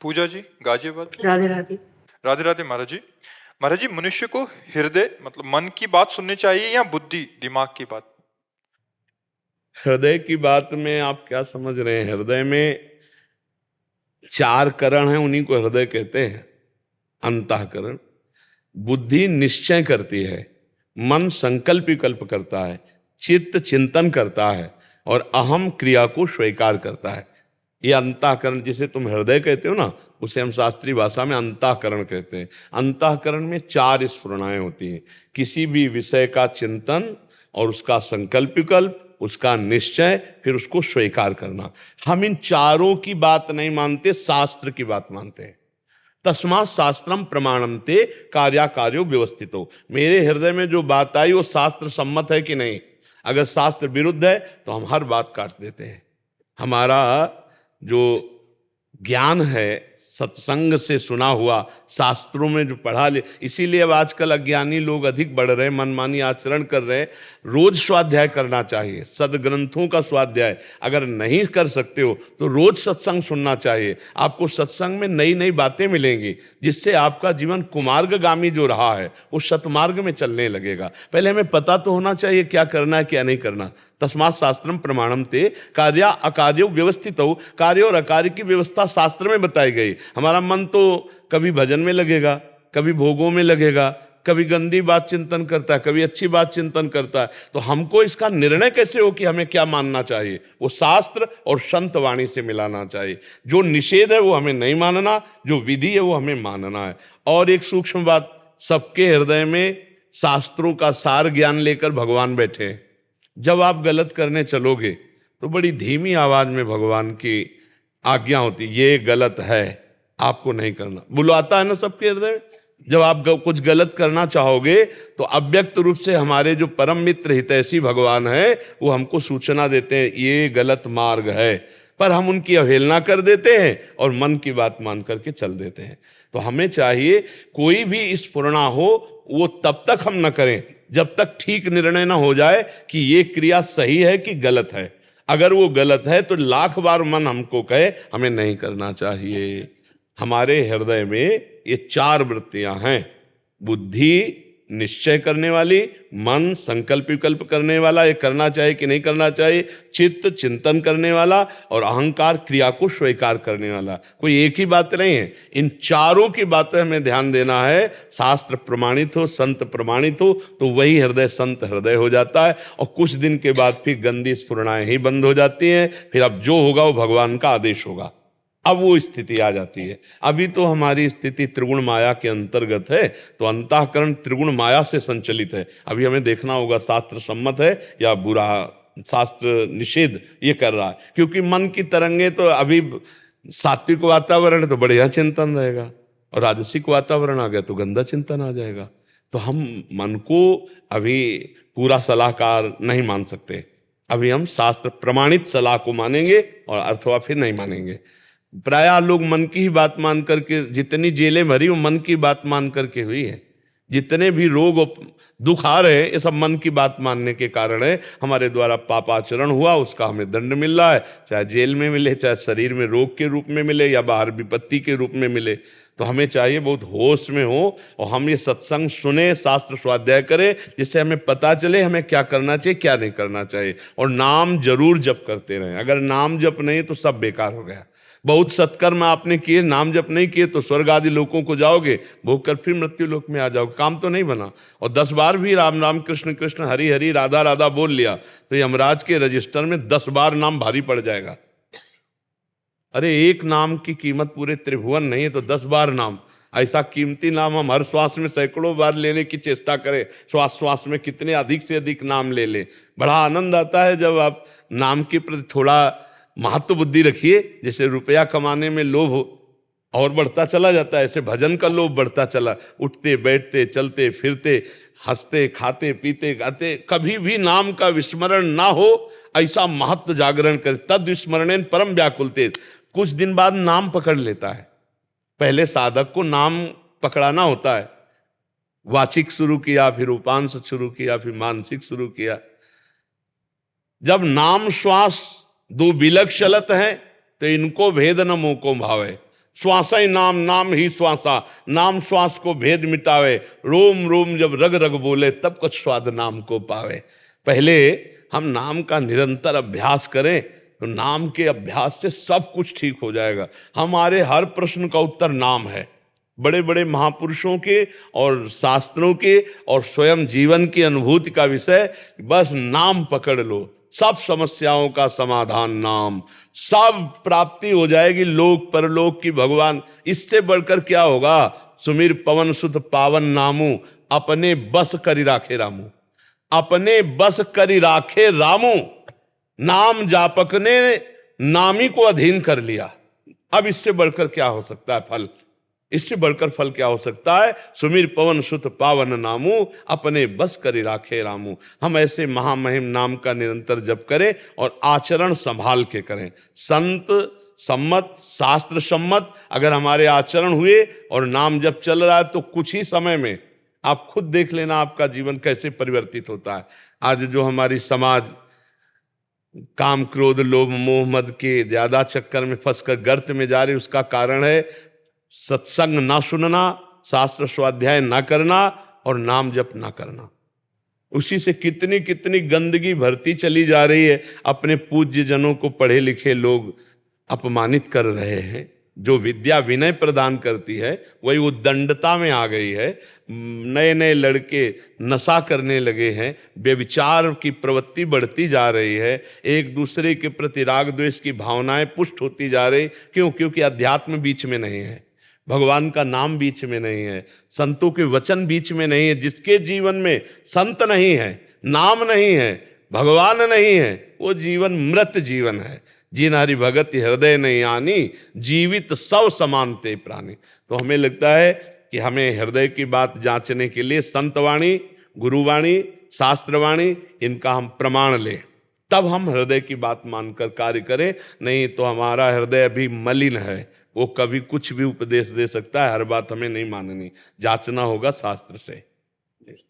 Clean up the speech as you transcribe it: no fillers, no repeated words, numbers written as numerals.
पूजा जी गाजियाबाद। राधे राधे। राधे राधे महाराज जी। महाराज जी, मनुष्य को हृदय मतलब मन की बात सुननी चाहिए या बुद्धि दिमाग की बात? हृदय की बात में आप क्या समझ रहे हैं? हृदय में 4 करण हैं, उन्हीं को हृदय कहते हैं। अंतःकरण। बुद्धि निश्चय करती है, मन संकल्प विकल्प करता है, चित्त चिंतन करता है और अहम क्रिया को स्वीकार करता है। ये अंतःकरण जिसे तुम हृदय कहते हो ना, उसे हम शास्त्रीय भाषा में अंतःकरण कहते हैं। अंतःकरण में 4 स्फुरणाएं होती हैं। किसी भी विषय का चिंतन और उसका संकल्प विकल्प, उसका निश्चय, फिर उसको स्वीकार करना। हम इन चारों की बात नहीं मानते, शास्त्र की बात मानते हैं। तस्मात् शास्त्रम प्रमाणम ते कार्याकार्यो व्यवस्थितो। मेरे हृदय में जो बात आई वो शास्त्र सम्मत है कि नहीं? अगर शास्त्र विरुद्ध है तो हम हर बात काट देते हैं। हमारा जो ज्ञान है सत्संग से सुना हुआ, शास्त्रों में जो पढ़ा ले, इसीलिए अब आजकल अज्ञानी लोग अधिक बढ़ रहे, मनमानी आचरण कर रहे। रोज स्वाध्याय करना चाहिए, सदग्रंथों का स्वाध्याय। अगर नहीं कर सकते हो तो रोज सत्संग सुनना चाहिए। आपको सत्संग में नई नई बातें मिलेंगी, जिससे आपका जीवन कुमार्गगामी जो रहा है वो सतमार्ग में चलने लगेगा। पहले हमें पता तो होना चाहिए क्या करना है क्या नहीं करना। तस्मात् शास्त्रम प्रमाणम ते कार्य अकार्यो व्यवस्थित हो। कार्य और अकार्य की व्यवस्था शास्त्र में बताई गई। हमारा मन तो कभी भजन में लगेगा, कभी भोगों में लगेगा, कभी गंदी बात चिंतन करता है, कभी अच्छी बात चिंतन करता है। तो हमको इसका निर्णय कैसे हो कि हमें क्या मानना चाहिए? वो शास्त्र और संत वाणी से मिलाना चाहिए। जो निषेध है वो हमें नहीं मानना, जो विधि है वो हमें मानना है। और एक सूक्ष्म बात, सबके हृदय में शास्त्रों का सार ज्ञान लेकर भगवान बैठे हैं। जब आप गलत करने चलोगे तो बड़ी धीमी आवाज में भगवान की आज्ञा होती, ये गलत है, आपको नहीं करना। बुलाता है ना सबके हृदय में। जब आप कुछ गलत करना चाहोगे तो अव्यक्त रूप से हमारे जो परम मित्र हितैषी भगवान है वो हमको सूचना देते हैं, ये गलत मार्ग है। पर हम उनकी अवहेलना कर देते हैं और मन की बात मान करके चल देते हैं। तो हमें चाहिए कोई भी स्फुरणा हो वो तब तक हम न करें जब तक ठीक निर्णय ना हो जाए कि ये क्रिया सही है कि गलत है। अगर वो गलत है तो लाख बार मन हमको कहे हमें नहीं करना चाहिए। हमारे हृदय में ये 4 वृत्तियां हैं, बुद्धि निश्चय करने वाली, मन संकल्प विकल्प करने वाला, ये करना चाहिए कि नहीं करना चाहिए, चित्त चिंतन करने वाला और अहंकार क्रिया को स्वीकार करने वाला। कोई एक ही बात नहीं है, इन चारों की बातें हमें ध्यान देना है। शास्त्र प्रमाणित हो, संत प्रमाणित हो तो वही हृदय संत हृदय हो जाता है। और कुछ दिन के बाद फिर गंदी स्फुरणाएं ही बंद हो जाती हैं। फिर अब जो होगा वो भगवान का आदेश होगा, अब वो स्थिति आ जाती है। अभी तो हमारी स्थिति त्रिगुण माया के अंतर्गत है, तो अंतःकरण त्रिगुण माया से संचलित है। अभी हमें देखना होगा शास्त्र सम्मत है या बुरा, शास्त्र निषेध ये कर रहा है। क्योंकि मन की तरंगे तो अभी सात्विक वातावरण है तो बढ़िया चिंतन रहेगा, और राजसिक वातावरण आ गया तो गंदा चिंतन आ जाएगा। तो हम मन को अभी पूरा सलाहकार नहीं मान सकते। अभी हम शास्त्र प्रमाणित सलाह को मानेंगे और अथवा फिर नहीं मानेंगे। प्रायः लोग मन की ही बात मान करके, जितनी जेलें भरी वो मन की बात मान करके हुई है। जितने भी रोग दुख आ रहे हैं ये सब मन की बात मानने के कारण है। हमारे द्वारा पापाचरण हुआ, उसका हमें दंड मिल रहा है, चाहे जेल में मिले, चाहे शरीर में रोग के रूप में मिले या बाहर विपत्ति के रूप में मिले। तो हमें चाहिए बहुत होश में हो और हम ये सत्संग सुने, शास्त्र स्वाध्याय करें, जिससे हमें पता चले हमें क्या करना चाहिए क्या नहीं करना चाहिए। और नाम जरूर जप करते रहें। अगर नाम जप नहीं तो सब बेकार हो गया। बहुत सत्कर्म आपने किए, नाम जप नहीं किए तो स्वर्ग आदि लोकों को जाओगे, भोग कर फिर मृत्यु लोक में आ जाओगे, काम तो नहीं बना। और 10 बार भी राम राम कृष्ण कृष्ण हरि हरि राधा राधा बोल लिया तो यमराज के रजिस्टर में 10 बार नाम भारी पड़ जाएगा। अरे एक नाम की कीमत पूरे त्रिभुवन नहीं है तो 10 बार नाम, ऐसा कीमती नाम हम हर श्वास में सैकड़ों बार लेने की चेष्टा करें। श्वास श्वास में कितने अधिक से अधिक नाम ले लें। बड़ा आनंद आता है जब आप नाम के प्रति थोड़ा महत्व बुद्धि रखिए। जैसे रुपया कमाने में लोभ और बढ़ता चला जाता है, ऐसे भजन का लोभ बढ़ता चला। उठते बैठते चलते फिरते हंसते खाते पीते गाते कभी भी नाम का विस्मरण ना हो, ऐसा महत्व जागरण करे। तद विस्मरणेन परम व्याकुलते। कुछ दिन बाद नाम पकड़ लेता है। पहले साधक को नाम पकड़ाना होता है। वाचिक शुरू किया, फिर उपांश शुरू किया, फिर मानसिक शुरू किया। जब नाम श्वास 2 बिलक चलत हैं तो इनको भेद न मोको भावे। श्वासा ही नाम, नाम ही श्वासा, नाम श्वास को भेद मिटावे, रोम रोम जब रग रग बोले, तब कुछ स्वाद नाम को पावे। पहले हम नाम का निरंतर अभ्यास करें तो नाम के अभ्यास से सब कुछ ठीक हो जाएगा। हमारे हर प्रश्न का उत्तर नाम है। बड़े बड़े महापुरुषों के और शास्त्रों के और स्वयं जीवन की अनुभूति का विषय, बस नाम पकड़ लो, सब समस्याओं का समाधान नाम, सब प्राप्ति हो जाएगी लोक परलोक की। भगवान इससे बढ़कर क्या होगा? सुमिर पवन सुत पावन नामू, अपने बस करी राखे रामू, अपने बस करी राखे रामू। नाम जापक ने नामी को अधीन कर लिया। अब इससे बढ़कर क्या हो सकता है फल? इससे बढ़कर फल क्या हो सकता है? सुमिर पवन सुत पावन नामू, अपने बस करी राखे रामू। हम ऐसे महामहिम नाम का निरंतर जप करें और आचरण संभाल के करें। संत सम्मत, शास्त्र सम्मत अगर हमारे आचरण हुए और नाम जप चल रहा है तो कुछ ही समय में आप खुद देख लेना आपका जीवन कैसे परिवर्तित होता है। आज जो हमारी समाज काम क्रोध लोभ मोह मद के ज्यादा चक्कर में फंसकर गर्त में जा रही, उसका कारण है सत्संग ना सुनना, शास्त्र स्वाध्याय ना करना और नाम जप ना करना। उसी से कितनी कितनी गंदगी भरती चली जा रही है। अपने पूज्य जनों को पढ़े लिखे लोग अपमानित कर रहे हैं। जो विद्या विनय प्रदान करती है वही उद्दंडता में आ गई है। नए नए लड़के नशा करने लगे हैं, व्यभिचार की प्रवृत्ति बढ़ती जा रही है, एक दूसरे के प्रति राग द्वेष की भावनाएं पुष्ट होती जा रही। क्यों? क्योंकि अध्यात्म बीच में नहीं है, भगवान का नाम बीच में नहीं है, संतों के वचन बीच में नहीं है। जिसके जीवन में संत नहीं है, नाम नहीं है, भगवान नहीं है, वो जीवन मृत जीवन है। जिन हरि भगत हृदय नहीं आनी, जीवित सब समानते प्राणी। तो हमें लगता है कि हमें हृदय की बात जांचने के लिए संतवाणी, गुरुवाणी, शास्त्रवाणी इनका हम प्रमाण लें, तब हम हृदय की बात मानकर कार्य करें। नहीं तो हमारा हृदय अभी मलिन है, वो कभी कुछ भी उपदेश दे सकता है। हर बात हमें नहीं माननी, जांचना होगा शास्त्र से।